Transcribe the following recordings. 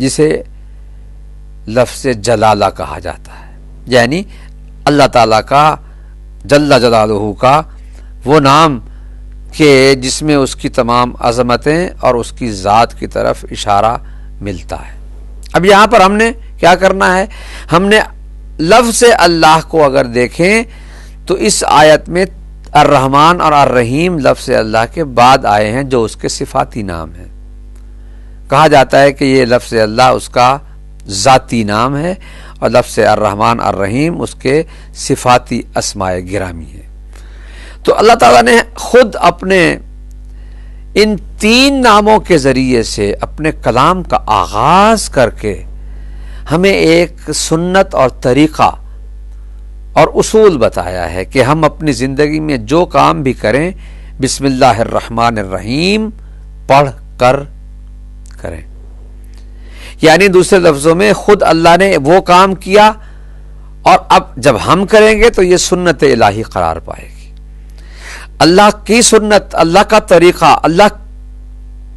جسے لفظ جلالہ کہا جاتا ہے، یعنی اللہ تعالیٰ کا جل جلالہ کا وہ نام کہ جس میں اس کی تمام عظمتیں اور اس کی ذات کی طرف اشارہ ملتا ہے۔ اب یہاں پر ہم نے کیا کرنا ہے، ہم نے لفظ اللہ کو اگر دیکھیں تو اس آیت میں الرحمن اور الرحیم لفظ اللہ کے بعد آئے ہیں جو اس کے صفاتی نام ہیں۔ کہا جاتا ہے کہ یہ لفظ اللہ اس کا ذاتی نام ہے اور لفظ الرحمن الرحیم اس کے صفاتی اسماء گرامی ہے۔ تو اللہ تعالیٰ نے خود اپنے ان تین ناموں کے ذریعے سے اپنے کلام کا آغاز کر کے ہمیں ایک سنت اور طریقہ اور اصول بتایا ہے کہ ہم اپنی زندگی میں جو کام بھی کریں بسم اللہ الرحمن الرحیم پڑھ کر کریں، یعنی دوسرے لفظوں میں خود اللہ نے وہ کام کیا اور اب جب ہم کریں گے تو یہ سنت الہی قرار پائے گی۔ اللہ کی سنت، اللہ کا طریقہ، اللہ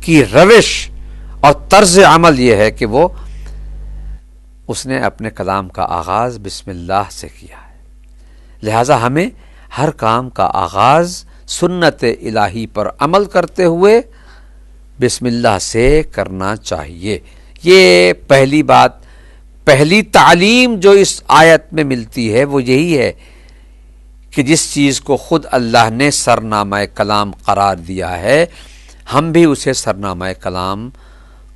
کی روش اور طرز عمل یہ ہے کہ وہ اس نے اپنے کلام کا آغاز بسم اللہ سے کیا ہے، لہذا ہمیں ہر کام کا آغاز سنت الہی پر عمل کرتے ہوئے بسم اللہ سے کرنا چاہیے۔ یہ پہلی بات، پہلی تعلیم جو اس آیت میں ملتی ہے وہ یہی ہے کہ جس چیز کو خود اللہ نے سرنامہ کلام قرار دیا ہے ہم بھی اسے سرنامہ کلام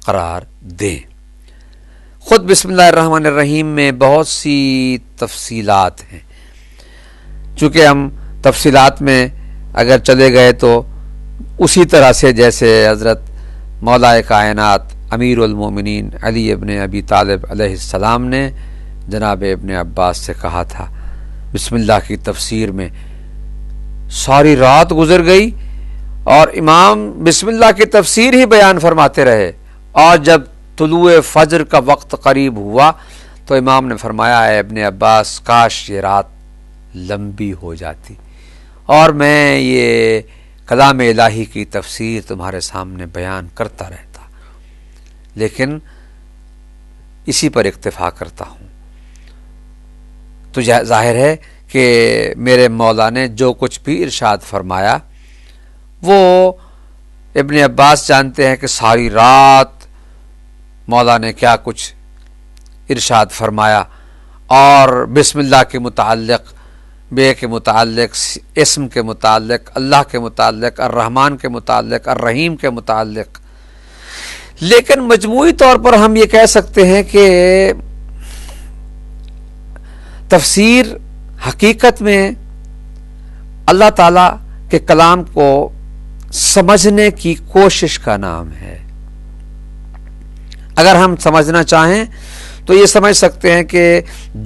قرار دیں۔ خود بسم اللہ الرحمن الرحیم میں بہت سی تفصیلات ہیں، چونکہ ہم تفصیلات میں اگر چلے گئے تو اسی طرح سے جیسے حضرت مولا کائنات امیر المومنین علی ابن ابی طالب علیہ السلام نے جناب ابن عباس سے کہا تھا بسم اللہ کی تفسیر میں، ساری رات گزر گئی اور امام بسم اللہ کی تفسیر ہی بیان فرماتے رہے، اور جب طلوع فجر کا وقت قریب ہوا تو امام نے فرمایا اے ابن عباس کاش یہ رات لمبی ہو جاتی اور میں یہ کلام الہی کی تفسیر تمہارے سامنے بیان کرتا رہتا، لیکن اسی پر اکتفا کرتا ہوں۔ تو ظاہر ہے کہ میرے مولا نے جو کچھ بھی ارشاد فرمایا وہ ابن عباس جانتے ہیں کہ ساری رات مولا نے کیا کچھ ارشاد فرمایا، اور بسم اللہ کے متعلق، بے کے متعلق، اسم کے متعلق، اللہ کے متعلق، الرحمن کے متعلق، الرحیم کے متعلق۔ لیکن مجموعی طور پر ہم یہ کہہ سکتے ہیں کہ تفسیر حقیقت میں اللہ تعالیٰ کے کلام کو سمجھنے کی کوشش کا نام ہے۔ اگر ہم سمجھنا چاہیں تو یہ سمجھ سکتے ہیں کہ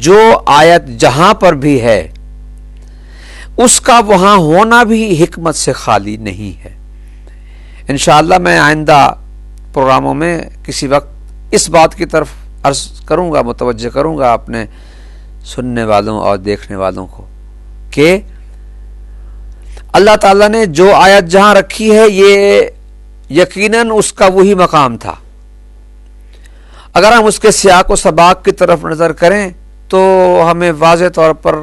جو آیت جہاں پر بھی ہے اس کا وہاں ہونا بھی حکمت سے خالی نہیں ہے۔ انشاءاللہ میں آئندہ پروگراموں میں کسی وقت اس بات کی طرف عرض کروں گا، متوجہ کروں گا اپنے سننے والوں اور دیکھنے والوں کو کہ اللہ تعالیٰ نے جو آیت جہاں رکھی ہے یہ یقیناً اس کا وہی مقام تھا۔ اگر ہم اس کے سیاق و سباق کی طرف نظر کریں تو ہمیں واضح طور پر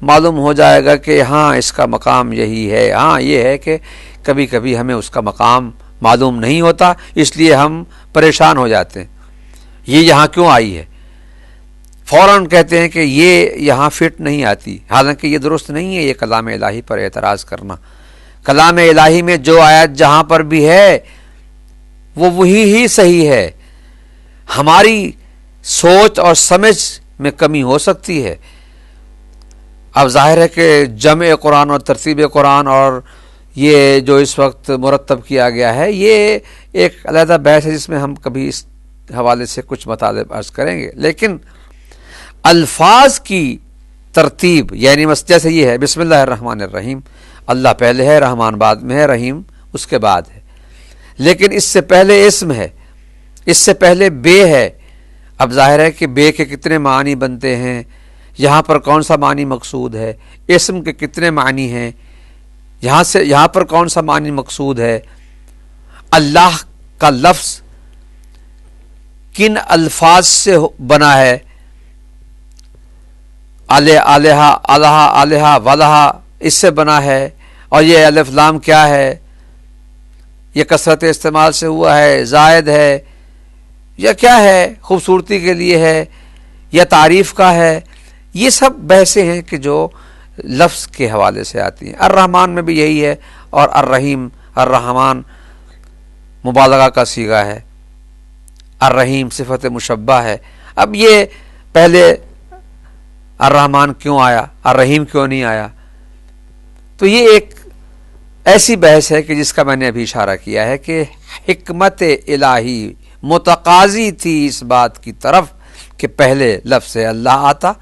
معلوم ہو جائے گا کہ ہاں اس کا مقام یہی ہے۔ ہاں یہ ہے کہ کبھی کبھی ہمیں اس کا مقام معلوم نہیں ہوتا، اس لیے ہم پریشان ہو جاتے ہیں، یہ یہاں کیوں آئی ہے، فوراً کہتے ہیں کہ یہ یہاں فٹ نہیں آتی، حالانکہ یہ درست نہیں ہے یہ کلام الہی پر اعتراض کرنا۔ کلام الہی میں جو آیت جہاں پر بھی ہے وہ وہی ہی صحیح ہے، ہماری سوچ اور سمجھ میں کمی ہو سکتی ہے۔ اب ظاہر ہے کہ جمع قرآن اور ترتیب قرآن اور یہ جو اس وقت مرتب کیا گیا ہے یہ ایک علیحدہ بحث ہے جس میں ہم کبھی اس حوالے سے کچھ مطالب عرض کریں گے، لیکن الفاظ کی ترتیب یعنی جیسے یہ ہے بسم اللہ الرحمن الرحیم، اللہ پہلے ہے، رحمان بعد میں ہے، رحیم اس کے بعد ہے، لیکن اس سے پہلے اسم ہے، اس سے پہلے بے ہے۔ اب ظاہر ہے کہ بے کے کتنے معنی بنتے ہیں، یہاں پر کون سا معنی مقصود ہے، اسم کے کتنے معنی ہیں، یہاں پر کون سا معنی مقصود ہے، اللہ کا لفظ کن الفاظ سے بنا ہے، الہ الہ ولہ اس سے بنا ہے، اور یہ الف لام کیا ہے، یہ کثرت استعمال سے ہوا ہے، زائد ہے یا کیا ہے، خوبصورتی کے لیے ہے یا تعریف کا ہے. یہ سب بحثیں ہیں کہ جو لفظ کے حوالے سے آتی ہیں. الرحمن میں بھی یہی ہے، اور الرحیم، الرحمن مبالغہ کا صیغہ ہے، الرحیم صفت مشبہ ہے. اب یہ پہلے الرحمن کیوں آیا، الرحیم کیوں نہیں آیا؟ تو یہ ایک ایسی بحث ہے کہ جس کا میں نے ابھی اشارہ کیا ہے کہ حکمت الہی متقاضی تھی اس بات کی طرف کہ پہلے لفظ اللہ آتا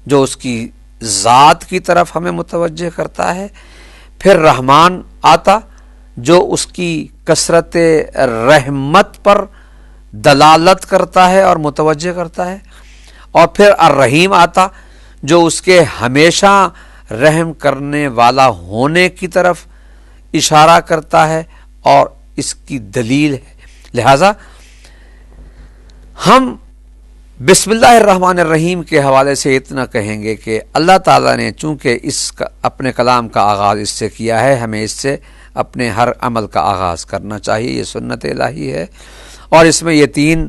جو اس کی ذات کی طرف ہمیں متوجہ کرتا ہے، پھر رحمان آتا جو اس کی کثرت رحمت پر دلالت کرتا ہے اور متوجہ کرتا ہے، اور پھر الرحیم آتا جو اس کے ہمیشہ رحم کرنے والا ہونے کی طرف اشارہ کرتا ہے اور اس کی دلیل ہے. لہذا ہم بسم اللہ الرحمن الرحیم کے حوالے سے اتنا کہیں گے کہ اللہ تعالیٰ نے چونکہ اپنے کلام کا آغاز اس سے کیا ہے، ہمیں اس سے اپنے ہر عمل کا آغاز کرنا چاہیے. یہ سنت الہی ہے، اور اس میں یہ 3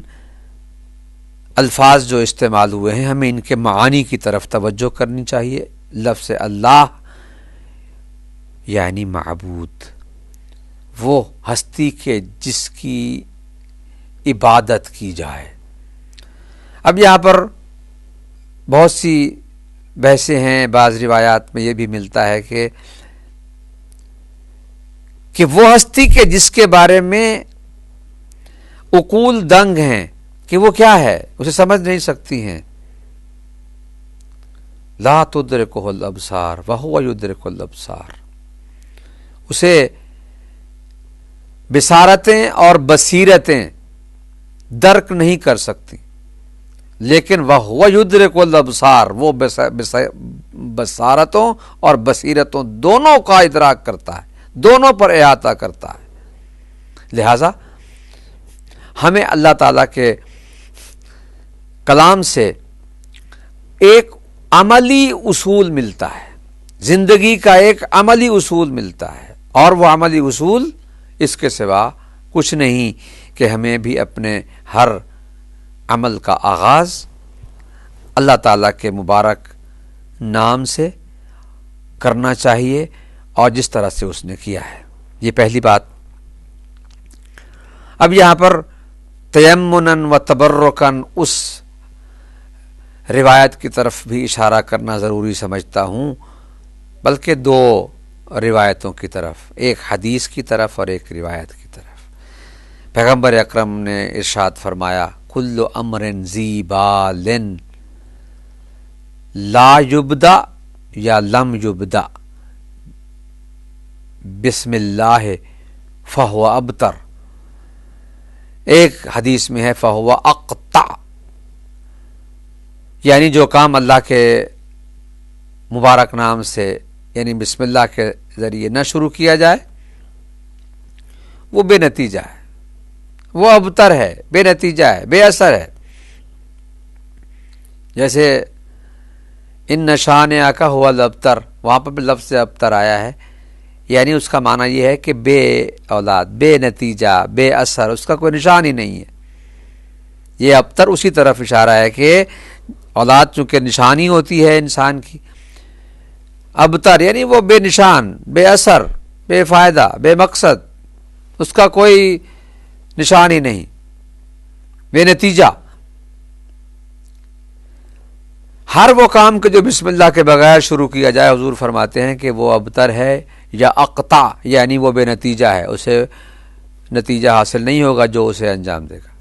الفاظ جو استعمال ہوئے ہیں ہمیں ان کے معانی کی طرف توجہ کرنی چاہیے. لفظ اللہ یعنی معبود، وہ ہستی کے جس کی عبادت کی جائے. اب یہاں پر بہت سی بحثیں ہیں، بعض روایات میں یہ بھی ملتا ہے کہ وہ ہستی کے جس کے بارے میں عقول دنگ ہیں کہ وہ کیا ہے، اسے سمجھ نہیں سکتی ہیں. لا تدرکہ الابصار وہو یدرک الابصار، اسے بصارتیں اور بصیرتیں درک نہیں کر سکتی، لیکن وہو یدرک الابصار، وہ بصارتوں اور بصیرتوں دونوں کا ادراک کرتا ہے، دونوں پر احاطہ کرتا ہے. لہذا ہمیں اللہ تعالیٰ کے کلام سے ایک عملی اصول ملتا ہے، زندگی کا ایک عملی اصول ملتا ہے، اور وہ عملی اصول اس کے سوا کچھ نہیں کہ ہمیں بھی اپنے ہر عمل کا آغاز اللہ تعالیٰ کے مبارک نام سے کرنا چاہیے، اور جس طرح سے اس نے کیا ہے. یہ پہلی بات. اب یہاں پر تیمناً و تبرکاً اس روایت کی طرف بھی اشارہ کرنا ضروری سمجھتا ہوں، بلکہ 2 روایتوں کی طرف، ایک حدیث کی طرف اور ایک روایت کی طرف. پیغمبر اکرم نے ارشاد فرمایا کل امر ذی بال لا یبدا یا لم یبدا بسم اللہ فہو ابتر. ایک حدیث میں ہے فہو اقطع، یعنی جو کام اللہ کے مبارک نام سے یعنی بسم اللہ کے ذریعے نہ شروع کیا جائے وہ بے نتیجہ ہے، وہ ابتر ہے، بے نتیجہ ہے، بے اثر ہے. جیسے ان شانئک هو الابتر، وہاں پر بھی لفظ ابتر آیا ہے، یعنی اس کا معنی یہ ہے کہ بے اولاد، بے نتیجہ، بے اثر، اس کا کوئی نشان ہی نہیں ہے. یہ ابتر اسی طرف اشارہ ہے کہ اولاد چونکہ نشانی ہوتی ہے انسان کی، ابتر یعنی وہ بے نشان، بے اثر، بے فائدہ، بے مقصد، اس کا کوئی نشان ہی نہیں، بے نتیجہ. ہر وہ کام کہ جو بسم اللہ کے بغیر شروع کیا جائے حضور فرماتے ہیں کہ وہ ابتر ہے یا اقطع، یعنی وہ بے نتیجہ ہے، اسے نتیجہ حاصل نہیں ہوگا جو اسے انجام دے گا.